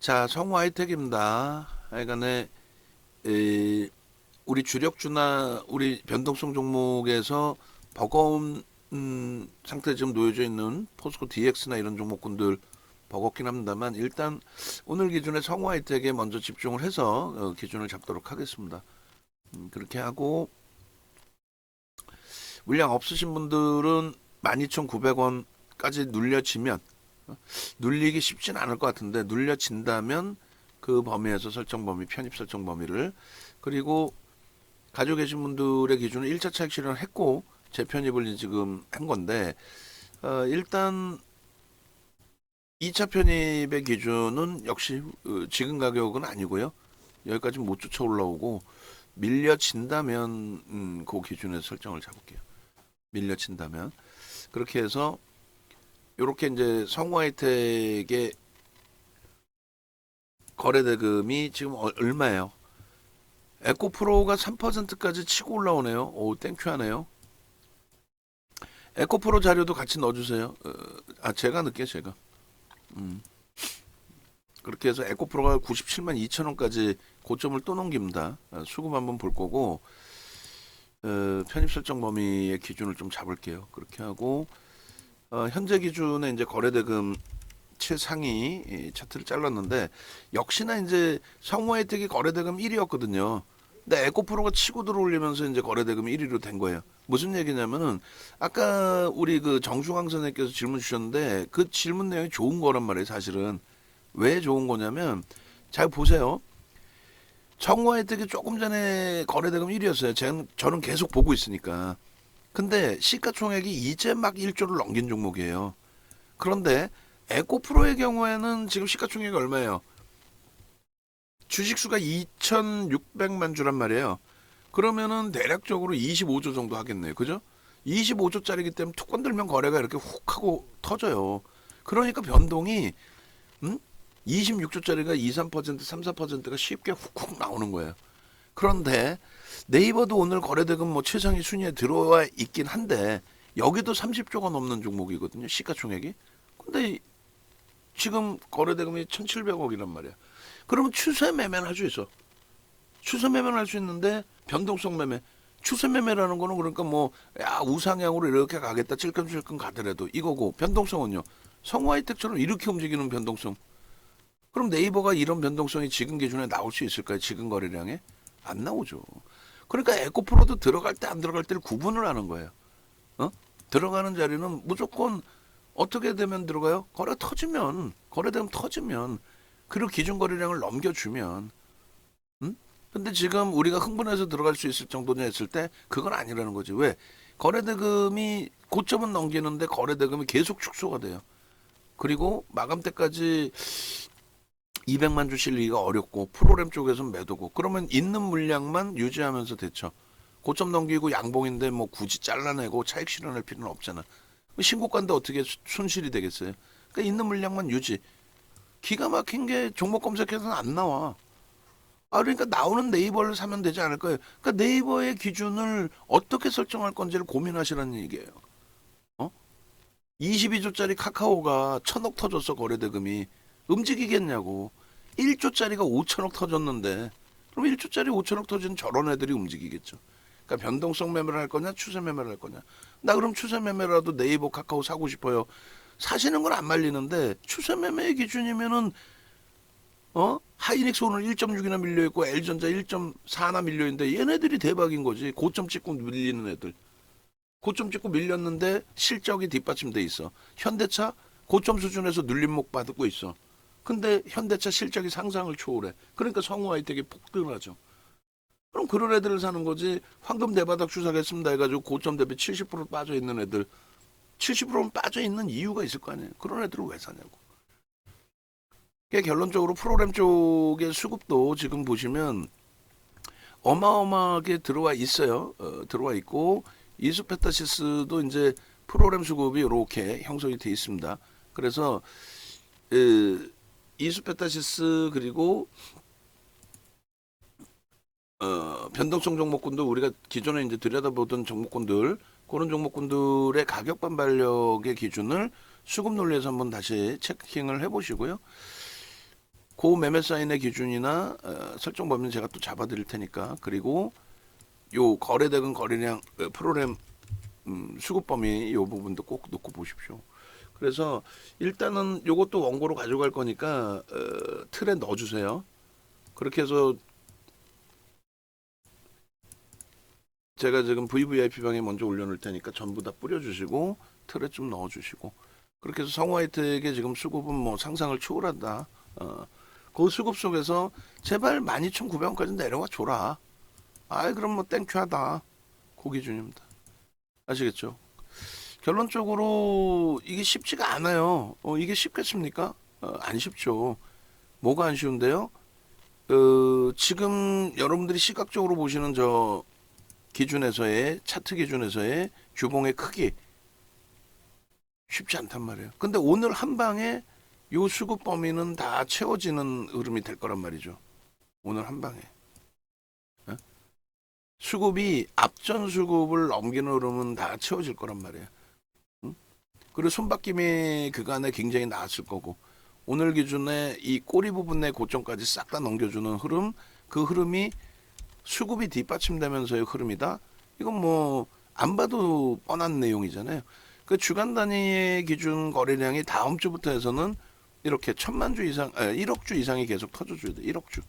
자, 성우 하이텍입니다. 하여간에 우리 주력주나 우리 변동성 종목에서 버거운 상태에 지금 놓여져 있는 포스코 DX나 이런 종목군들 버겁긴 합니다만 일단 오늘 기준에 성우 하이텍에 먼저 집중을 해서 기준을 잡도록 하겠습니다. 그렇게 하고 물량 없으신 분들은 12,900원까지 눌려지면 눌리기 쉽진 않을 것 같은데 눌려진다면 그 범위에서 설정 범위, 편입 설정 범위를 그리고 가지고 계신 분들의 기준은 1차 차익 실현을 했고 재편입을 지금 한 건데 일단 2차 편입의 기준은 역시 지금 가격은 아니고요. 여기까지 못 쫓아 올라오고 밀려진다면 그 기준에서 설정을 잡을게요. 밀려진다면 그렇게 해서 요렇게 이제 성우하이텍의 거래대금이 지금 얼마예요? 에코프로가 3%까지 치고 올라오네요. 오, 땡큐하네요. 에코프로 자료도 같이 넣어주세요. 제가 넣을게요, 제가. 그렇게 해서 에코프로가 97만 2천 원까지 고점을 또 넘깁니다. 수급 한번 볼 거고, 편입 설정 범위의 기준을 좀 잡을게요. 그렇게 하고, 현재 기준에 이제 거래대금 최상위 차트를 잘랐는데 역시나 이제 성우 혜택이 거래대금 1위였거든요. 근데 에코프로가 치고 들어올리면서 이제 거래대금 1위로 된 거예요. 무슨 얘기냐면은 아까 우리 그 정중앙 선생님께서 질문 주셨는데 그 질문 내용이 좋은 거란 말이에요. 사실은 왜 좋은 거냐면 잘 보세요. 성우 혜택이 조금 전에 거래대금 1위였어요. 저는 계속 보고 있으니까. 근데 시가총액이 이제 막 1조를 넘긴 종목이에요. 그런데 에코프로의 경우에는 지금 시가총액이 얼마예요? 주식수가 2,600만 주란 말이에요. 그러면은 대략적으로 25조 정도 하겠네요. 그죠? 25조짜리기 때문에 툭 건들면 거래가 이렇게 훅 하고 터져요. 그러니까 변동이 26조짜리가 2, 3%, 3, 4%가 쉽게 훅훅 나오는 거예요. 그런데 네이버도 오늘 거래대금 뭐 최상위 순위에 들어와 있긴 한데 여기도 30조가 넘는 종목이거든요. 시가총액이. 근데 지금 거래대금이 1,700억이란 말이야. 그러면 추세 매매는 할 수 있어. 추세 매매는 할 수 있는데 변동성 매매. 추세 매매라는 거는 그러니까 뭐 우상향으로 이렇게 가겠다 찔끔찔끔 가더라도 이거고 변동성은요. 성우하이텍처럼 이렇게 움직이는 변동성. 그럼 네이버가 이런 변동성이 지금 기준에 나올 수 있을까요? 지금 거래량에? 안 나오죠. 그러니까 에코프로도 들어갈 때 안 들어갈 때를 구분을 하는 거예요. 어? 들어가는 자리는 무조건 어떻게 되면 들어가요? 거래되면 터지면 그리고 기준 거래량을 넘겨주면 근데 지금 우리가 흥분해서 들어갈 수 있을 정도냐 했을 때 그건 아니라는 거지. 왜? 거래대금이 고점은 넘기는데 거래대금이 계속 축소가 돼요. 그리고 마감 때까지 200만 주 실리기가 어렵고 프로그램 쪽에서는 매도고 그러면 있는 물량만 유지하면서 대처. 고점 넘기고 양봉인데 뭐 굳이 잘라내고 차익 실현할 필요는 없잖아. 신고가인데 어떻게 손실이 되겠어요? 그러니까 있는 물량만 유지. 기가 막힌 게 종목 검색해서는 안 나와. 그러니까 나오는 네이버를 사면 되지 않을까요? 그러니까 네이버의 기준을 어떻게 설정할 건지를 고민하시라는 얘기예요. 어? 22조짜리 카카오가 1,000억 터졌어 거래대금이. 움직이겠냐고. 1조짜리가 5천억 터졌는데 그럼 1조짜리 5천억 터진 저런 애들이 움직이겠죠. 그러니까 변동성 매매를 할 거냐 추세 매매를 할 거냐. 나 그럼 추세 매매라도 네이버 카카오 사고 싶어요. 사시는 건 안 말리는데 추세 매매의 기준이면은 하이닉스 오늘 1.6이나 밀려 있고 L전자 1.4나 밀려 있는데 얘네들이 대박인 거지. 고점 찍고 밀리는 애들. 고점 찍고 밀렸는데 실적이 뒷받침돼 있어. 현대차 고점 수준에서 눌림목 받고 있어. 근데 현대차 실적이 상상을 초월해. 그러니까 성우 하이텍이 폭등하죠. 그럼 그런 애들을 사는 거지. 황금 대바닥 주사겠습니다 해가지고 고점 대비 70% 빠져 있는 애들. 70%는 빠져 있는 이유가 있을 거 아니에요. 그런 애들을 왜 사냐고. 결론적으로 프로그램 쪽의 수급도 지금 보시면 어마어마하게 들어와 있어요. 들어와 있고 이수페타시스도 이제 프로그램 수급이 이렇게 형성이 돼 있습니다. 그래서 이수페타시스 그리고 변동성 종목군도 우리가 기존에 이제 들여다보던 종목군들 그런 종목군들의 가격 반발력의 기준을 수급 논리에서 한번 다시 체킹을 해보시고요. 그 매매 사인의 기준이나 설정 범위는 제가 또 잡아드릴 테니까. 그리고 요 거래대금 거래량 프로그램 수급 범위 요 부분도 꼭 놓고 보십시오. 그래서 일단은 요것도 원고로 가져갈 거니까 틀에 넣어주세요. 그렇게 해서 제가 지금 VVIP 방에 먼저 올려놓을 테니까 전부 다 뿌려주시고 틀에 좀 넣어주시고, 그렇게 해서 성화이트에게 지금 수급은 뭐 상상을 초월한다. 그 수급 속에서 제발 12,900원까지 내려와 줘라. 아이 그럼 뭐 땡큐하다. 그 기준입니다. 아시겠죠? 결론적으로 이게 쉽지가 않아요. 이게 쉽겠습니까? 안 쉽죠. 뭐가 안 쉬운데요? 지금 여러분들이 시각적으로 보시는 저 기준에서의 차트 기준에서의 주봉의 크기 쉽지 않단 말이에요. 근데 오늘 한 방에 요 수급 범위는 다 채워지는 흐름이 될 거란 말이죠. 오늘 한 방에. 어? 수급이 앞전 수급을 넘기는 흐름은 다 채워질 거란 말이에요. 응? 그리고 손바뀜이 그간에 굉장히 나았을 거고, 오늘 기준에 이 꼬리 부분의 고점까지 싹 다 넘겨주는 흐름, 그 흐름이 수급이 뒷받침되면서의 흐름이다. 이건 뭐 안 봐도 뻔한 내용이잖아요. 그 주간 단위의 기준 거래량이 다음 주부터 해서는 이렇게 1,000만 주 이상, 1억 주 이상이 계속 터져줘야 돼. 1억 주.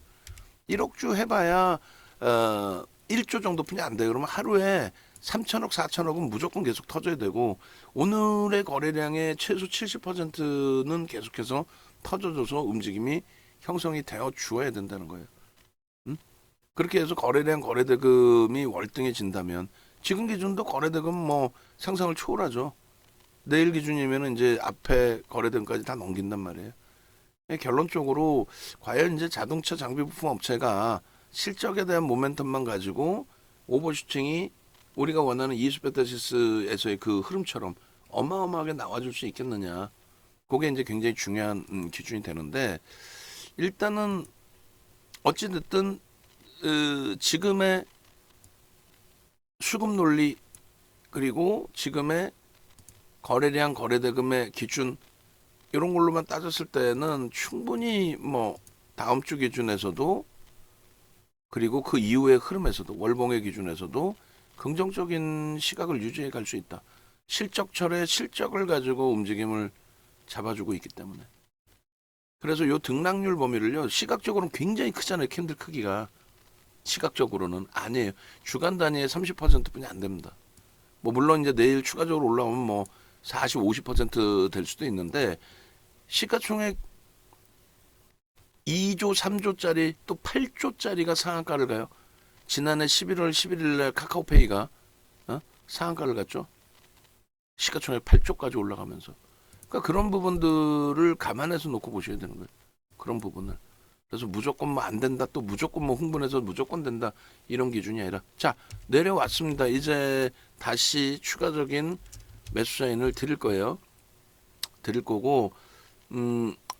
1억 주 해봐야 1조 정도뿐이 안 돼. 그러면 하루에 3천억, 4천억은 무조건 계속 터져야 되고, 오늘의 거래량의 최소 70%는 계속해서 터져줘서 움직임이 형성이 되어 주어야 된다는 거예요. 그렇게 해서 거래량 거래대금이 월등해진다면 지금 기준도 거래대금 뭐 상상을 초월하죠. 내일 기준이면 이제 앞에 거래대금까지 다 넘긴단 말이에요. 결론적으로 과연 이제 자동차 장비 부품 업체가 실적에 대한 모멘텀만 가지고 오버슈팅이 우리가 원하는 이수베타시스에서의 그 흐름처럼 어마어마하게 나와줄 수 있겠느냐. 그게 이제 굉장히 중요한 기준이 되는데, 일단은 어찌됐든 지금의 수급 논리 그리고 지금의 거래량 거래대금의 기준 이런 걸로만 따졌을 때는 충분히 뭐 다음 주 기준에서도 그리고 그 이후의 흐름에서도 월봉의 기준에서도 긍정적인 시각을 유지해 갈 수 있다. 실적철의 실적을 가지고 움직임을 잡아주고 있기 때문에. 그래서 요 등락률 범위를요, 시각적으로는 굉장히 크잖아요. 캔들 크기가. 시각적으로는 아니에요. 주간 단위에 30%뿐이 안 됩니다. 뭐 물론 이제 내일 추가적으로 올라오면 뭐 40, 50%될 수도 있는데, 시가총액 2조, 3조짜리 또 8조짜리가 상한가를 가요. 지난해 11월 11일 날 카카오페이가 상한가를 갔죠. 시가총액 8조까지 올라가면서. 그러니까 그런 부분들을 감안해서 놓고 보셔야 되는 거예요. 그런 부분을. 그래서 무조건 뭐 안 된다, 또 무조건 뭐 흥분해서 무조건 된다, 이런 기준이 아니라, 자, 내려왔습니다. 이제 다시 추가적인 매수 사인을 드릴 거예요. 드릴 거고,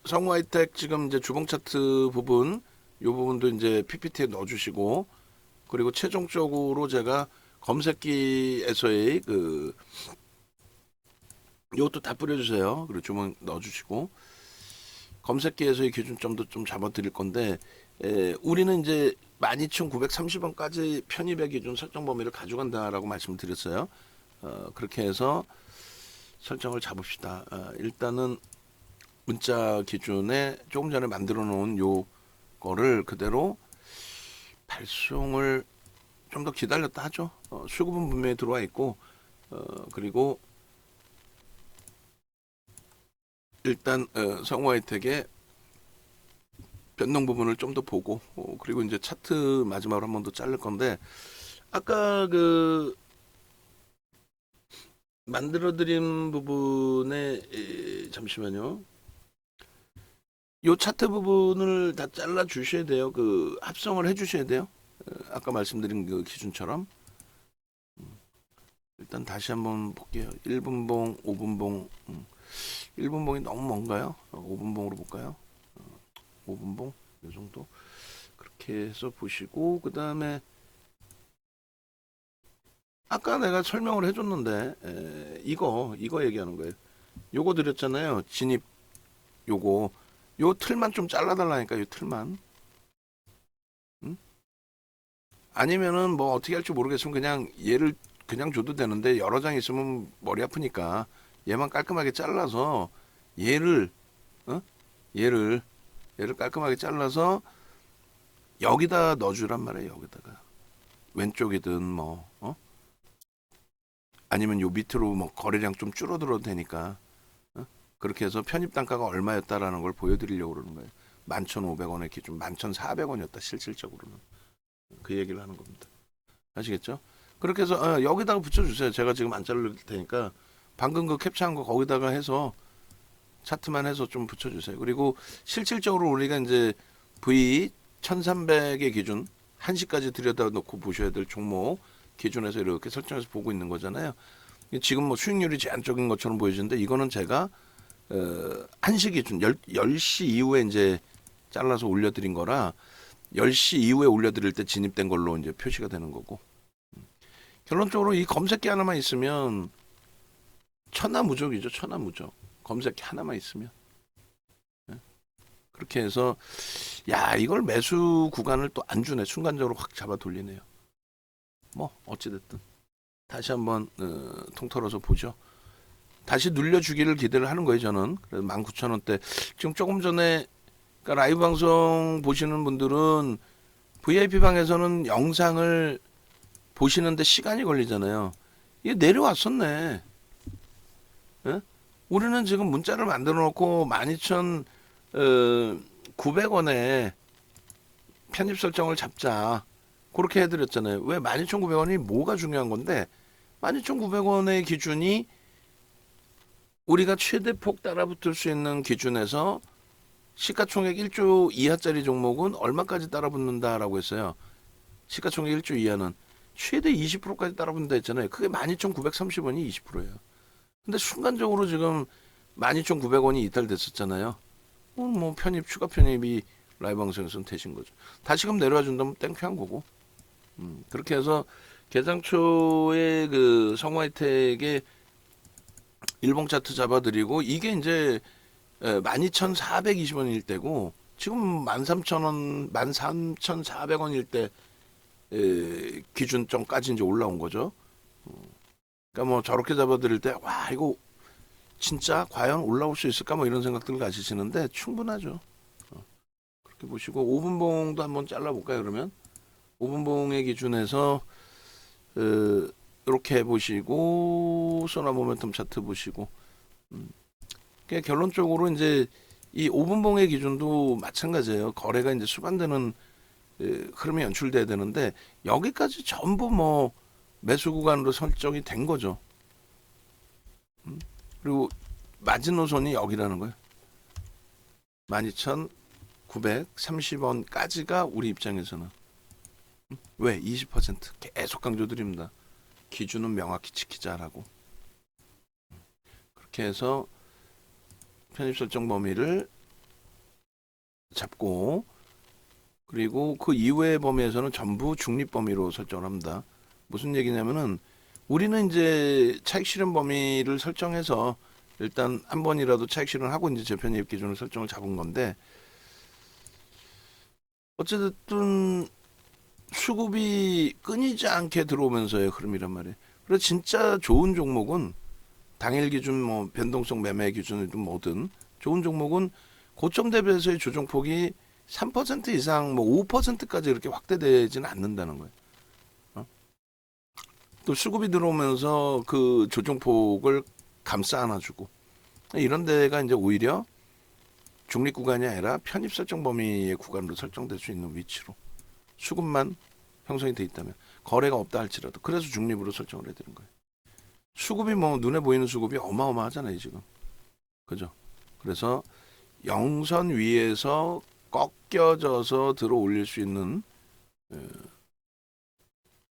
성우하이텍 지금 이제 주봉 차트 부분, 요 부분도 이제 PPT에 넣어주시고, 그리고 최종적으로 제가 검색기에서의 요것도 다 뿌려주세요. 그리고 주문 넣어주시고, 검색기에서의 기준점도 좀 잡아드릴 건데, 우리는 이제 12,930원까지 편입의 기준 설정 범위를 가져간다라고 말씀을 드렸어요. 그렇게 해서 설정을 잡읍시다. 일단은 문자 기준에 조금 전에 만들어 놓은 요 거를 그대로 발송을 좀 더 기다렸다 하죠. 수급은 분명히 들어와 있고, 그리고 일단 성우하이텍의 변동 부분을 좀 더 보고, 그리고 이제 차트 마지막으로 한 번 더 자를 건데, 아까 그 만들어드린 부분에 잠시만요. 요 차트 부분을 다 잘라 주셔야 돼요. 그 합성을 해 주셔야 돼요. 아까 말씀드린 그 기준처럼. 일단 다시 한번 볼게요. 1분봉, 5분봉. 1분봉이 너무 먼가요? 5분봉으로 볼까요? 5분봉 이 정도 그렇게 해서 보시고, 그 다음에 아까 내가 설명을 해줬는데 이거 얘기하는 거예요. 요거 드렸잖아요. 진입 요거 요 틀만 좀 잘라달라니까, 요 틀만. 응? 아니면은 뭐 어떻게 할지 모르겠으면 그냥 얘를 그냥 줘도 되는데 여러 장 있으면 머리 아프니까 얘만 깔끔하게 잘라서 얘를 어? 얘를 얘를 깔끔하게 잘라서 여기다 넣어주란 말이에요. 여기다가 왼쪽이든 뭐 아니면 요 밑으로 뭐 거래량 좀 줄어들어도 되니까 그렇게 해서 편입 단가가 얼마였다라는 걸 보여드리려고 그러는 거예요. 11,500원의 기준 11,400원이었다 실질적으로는 그 얘기를 하는 겁니다. 아시겠죠? 그렇게 해서 여기다가 붙여주세요. 제가 지금 안 자를 테니까 방금 그 캡처한 거 거기다가 해서 차트만 해서 좀 붙여주세요. 그리고 실질적으로 우리가 이제 V 1300의 기준 1시까지 들여다놓고 보셔야 될 종목 기준에서 이렇게 설정해서 보고 있는 거잖아요. 지금 뭐 수익률이 제한적인 것처럼 보여지는데 이거는 제가 1시 기준 10시 이후에 이제 잘라서 올려드린 거라 10시 이후에 올려드릴 때 진입된 걸로 이제 표시가 되는 거고 결론적으로 이 검색기 하나만 있으면 천하무적이죠. 천하무적. 검색기 하나만 있으면 그렇게 해서 야 이걸 매수 구간을 또 안 주네. 순간적으로 확 잡아 돌리네요. 뭐 어찌됐든 다시 한번 통털어서 보죠. 다시 눌려주기를 기대를 하는 거예요. 저는 그래서 19,000원대 지금 조금 전에 그러니까 라이브 방송 보시는 분들은 VIP 방에서는 영상을 보시는데 시간이 걸리잖아요. 이게 내려왔었네. 예? 우리는 지금 문자를 만들어 놓고 12,900원에 편입 설정을 잡자. 그렇게 해드렸잖아요. 왜 12,900원이 뭐가 중요한 건데 12,900원의 기준이 우리가 최대폭 따라붙을 수 있는 기준에서 시가총액 1조 이하짜리 종목은 얼마까지 따라붙는다라고 했어요. 시가총액 1조 이하는 최대 20%까지 따라붙는다 했잖아요. 그게 12,930원이 20%예요. 근데 순간적으로 지금 12,900원이 이탈됐었잖아요. 뭐 편입 추가 편입이 라이브 방송에서는 되신 거죠. 다시금 내려와 준다면 땡큐한 거고. 그렇게 해서 개장초에 그 성화혜택의 일봉 차트 잡아드리고 이게 이제 12,420원일 때고 지금 13,000원, 13,400원일 때 기준점까지 이제 올라온 거죠. 그러니까 뭐 저렇게 잡아드릴 때 와 이거 진짜 과연 올라올 수 있을까 뭐 이런 생각들 가지시는데 충분하죠. 그렇게 보시고 5분봉도 한번 잘라볼까요 그러면 5분봉의 기준에서 이렇게 보시고 소나 모멘텀 차트 보시고 그러니까 결론적으로 이제 이 5분봉의 기준도 마찬가지예요. 거래가 이제 수반되는 흐름이 연출돼야 되는데 여기까지 전부 뭐 매수 구간으로 설정이 된 거죠. 그리고 마지노선이 여기라는 거예요. 12,930원까지가 우리 입장에서는 왜 20% 계속 강조드립니다. 기준은 명확히 지키자라고. 그렇게 해서 편입 설정 범위를 잡고 그리고 그 이후의 범위에서는 전부 중립 범위로 설정을 합니다. 무슨 얘기냐면은 우리는 이제 차익 실현 범위를 설정해서 일단 한 번이라도 차익 실현을 하고 이제 재편입 기준을 설정을 잡은 건데 어쨌든 수급이 끊이지 않게 들어오면서의 흐름이란 말이에요. 그래서 진짜 좋은 종목은 당일 기준 뭐 변동성 매매 기준이든 뭐든 좋은 종목은 고점 대비해서의 조정폭이 3% 이상 뭐 5%까지 이렇게 확대되지는 않는다는 거예요. 또 수급이 들어오면서 그 조정폭을 감싸 안아주고 이런 데가 이제 오히려 중립 구간이 아니라 편입 설정 범위의 구간으로 설정될 수 있는 위치로 수급만 형성이 돼 있다면 거래가 없다 할지라도 그래서 중립으로 설정을 해야 되는 거예요. 수급이 뭐 눈에 보이는 수급이 어마어마하잖아요 지금. 그죠? 그래서 영선 위에서 꺾여져서 들어 올릴 수 있는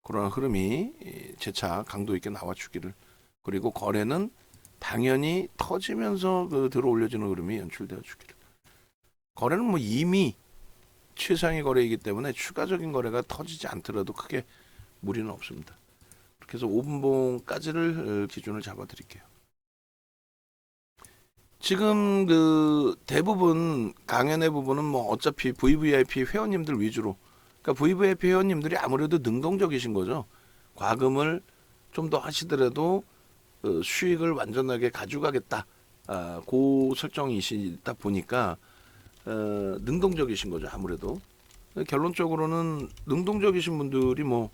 그런 흐름이 재차 강도 있게 나와주기를 그리고 거래는 당연히 터지면서 그 들어 올려지는 흐름이 연출되어 주기를 거래는 뭐 이미 최상의 거래이기 때문에 추가적인 거래가 터지지 않더라도 크게 무리는 없습니다. 그렇게 해서 5분봉까지를 기준을 잡아 드릴게요. 지금 그 대부분 강연회 부분은 뭐 어차피 VVIP 회원님들 위주로, 그러니까 VVIP 회원님들이 아무래도 능동적이신 거죠. 과금을 좀 더 하시더라도 수익을 완전하게 가져가겠다. 그 설정이시다 보니까 능동적이신 거죠. 아무래도 결론적으로는 능동적이신 분들이 뭐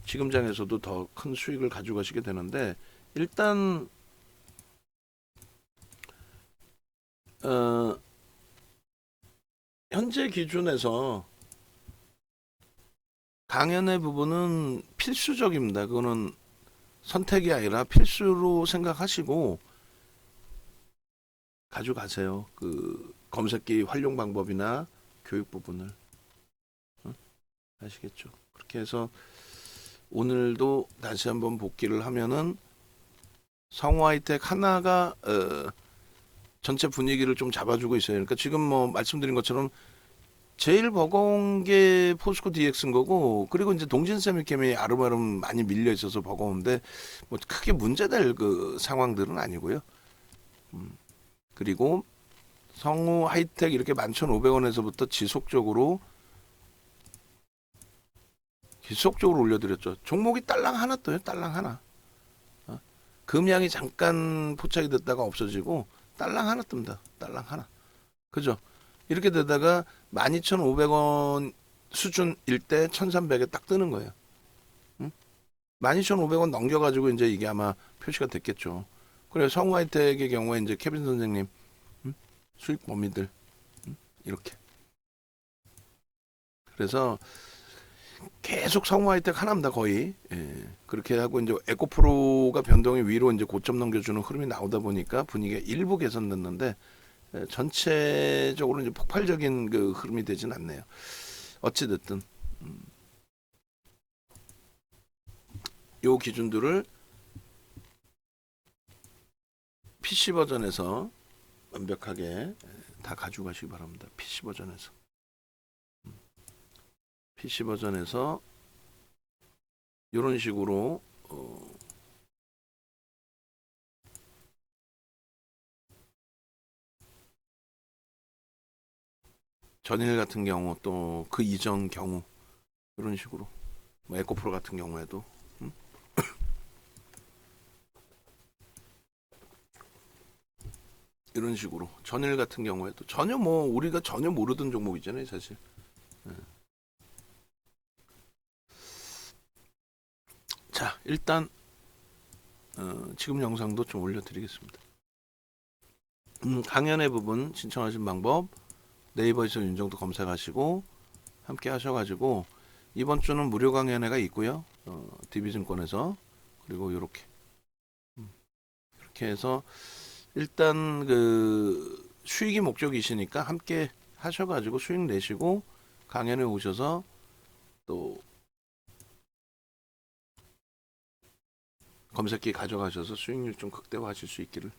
지금 장에서도 더 큰 수익을 가져가시게 되는데, 일단 현재 기준에서 강연의 부분은 필수적입니다. 그거는 선택이 아니라 필수로 생각하시고 가져가세요. 그 검색기 활용 방법이나 교육 부분을. 아시겠죠? 그렇게 해서 오늘도 다시 한번 복귀를 하면은 성우 하이텍 하나가 전체 분위기를 좀 잡아주고 있어요. 그러니까 지금 뭐 말씀드린 것처럼 제일 버거운 게 포스코 DX인 거고, 그리고 이제 동진 세미캠이 아름아름 많이 밀려 있어서 버거운데 뭐 크게 문제될 그 상황들은 아니고요. 그리고 성우 하이텍 이렇게 11,500원에서부터 지속적으로 올려드렸죠. 종목이 딸랑 하나 떠요. 딸랑 하나. 금양이 잠깐 포착이 됐다가 없어지고 딸랑 하나 뜹니다. 딸랑 하나. 그죠? 이렇게 되다가 12,500원 수준일 때 1,300에 딱 뜨는 거예요. 12,500원 넘겨가지고 이제 이게 아마 표시가 됐겠죠. 그래서 성우 하이텍의 경우에 이제 케빈 선생님 수익 범위들 이렇게. 그래서 계속 성우 하이텍 하나입니다 거의. 예. 그렇게 하고 이제 에코프로가 변동이 위로 이제 고점 넘겨주는 흐름이 나오다 보니까 분위기가 일부 개선됐는데 전체적으로 이제 폭발적인 그 흐름이 되진 않네요. 어찌 됐든 요 기준들을 PC 버전에서 완벽하게 다 가져가시기 바랍니다. PC 버전에서 이런 식으로 전일 같은 경우 또 그 이전 경우 이런 식으로 뭐 에코프로 같은 경우에도 이런 식으로 전일 같은 경우에도 전혀 뭐 우리가 전혀 모르던 종목이잖아요 사실. 자 일단 지금 영상도 좀 올려드리겠습니다. 강연의 부분 신청하신 방법 네이버에서 윤정도 검색하시고 함께 하셔가지고 이번 주는 무료 강연회가 있고요. DB증권에서 그리고 이렇게 해서 일단 그 수익이 목적이시니까 함께 하셔가지고 수익 내시고 강연에 오셔서 또 검색기 가져가셔서 수익률 좀 극대화하실 수 있기를